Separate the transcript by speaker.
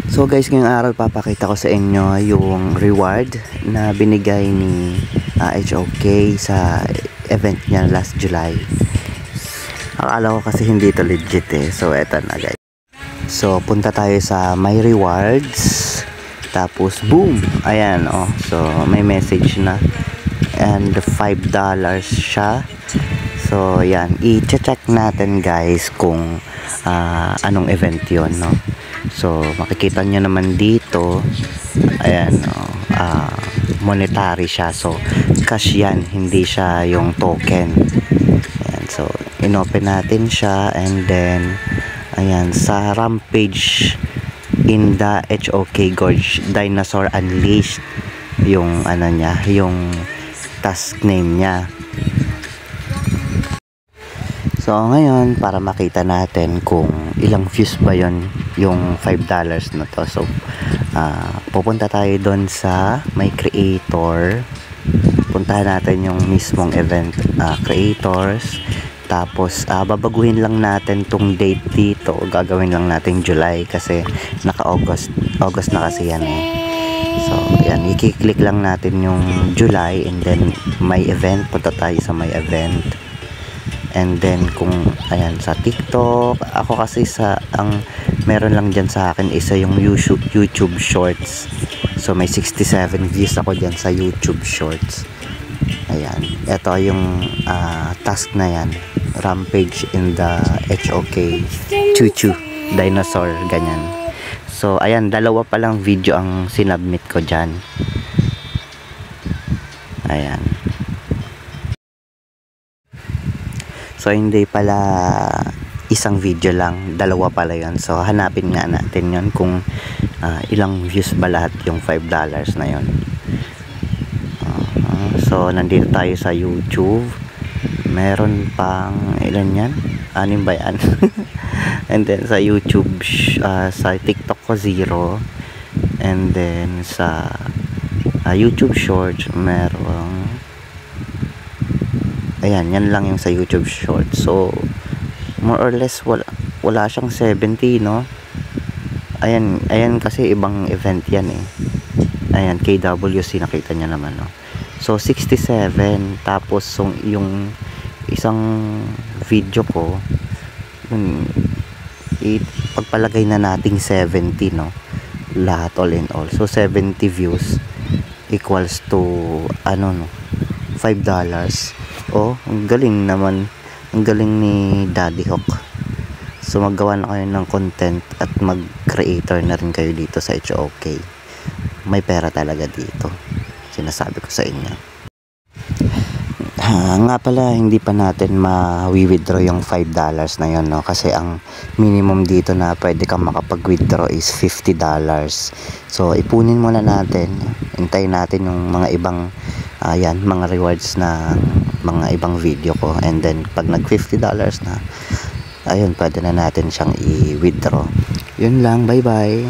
Speaker 1: So guys, ngayong araw papakita ko sa inyo yung reward na binigay ni HOK sa event niya last July. Akala ko kasi hindi ito legit eh. So eto na guys. So punta tayo sa My Rewards. Tapos boom! Ayan oh. So may message na. And $5 siya. So yan, i-check natin guys kung anong event yon, no. So makikita nyo naman dito, ayan, monetary siya. So cash yan, hindi siya yung token. Ayan, so inopen natin siya, and then ayan, sa Rampage in the HOK Gorge Dinosaur Unleashed yung ano niya, yung task name niya. So ngayon, para makita natin kung ilang views ba yon yung $5 na to. So pupunta tayo doon sa may creator. Puntahan natin yung mismong event creators. Tapos babaguhin lang natin tong date dito. Gagawin lang natin July kasi naka-August na kasi yan eh. So ayan, i-click lang natin yung July, and then may event. Punta tayo sa may event. And then kung ayan sa TikTok, ako kasi ang meron lang dyan sa akin isa yung YouTube Shorts. So may 67 views ako dyan sa YouTube Shorts. Ayan, ito yung task na yan, Rampage in the HOK Chuchu Dinosaur, ganyan. So ayan, dalawa pa lang video ang sinubmit ko dyan. Ayan. So hindi pala isang video lang, dalawa pala yon. So hanapin nga natin yon kung ilang views ba lahat yung $5 na yon. So nandito tayo sa YouTube. Meron pang ilan yan? 6 ba yan? And then sa YouTube, sa TikTok ko 0. And then sa YouTube Shorts meron, ayan, yan lang yung sa YouTube Short. So more or less wala siyang 70, no. Ayan kasi ibang event yan eh. Ayan, KWC, nakita niya naman, no. So 67. Tapos yung isang video ko, pagpalagay na nating 70, no, lahat, all in all. So 70 views equals to ano, no, $5. Oh, ang galing naman. Ang galing ni Daddy Hawk. So maggawa na kayo ng content at mag-creator na rin kayo dito sa HOK. May pera talaga dito. Sinasabi ko sa inyo. Nga pala, hindi pa natin ma-withdraw yung $5 na yon, no? Kasi ang minimum dito na pwede kang makapag-withdraw is $50. So ipunin muna natin. Hintayin natin yung mga ibang ayan, mga rewards na mga ibang video ko, and then pag nag $50 na, ayun, pwede na natin siyang i-withdraw. Yun lang, bye bye.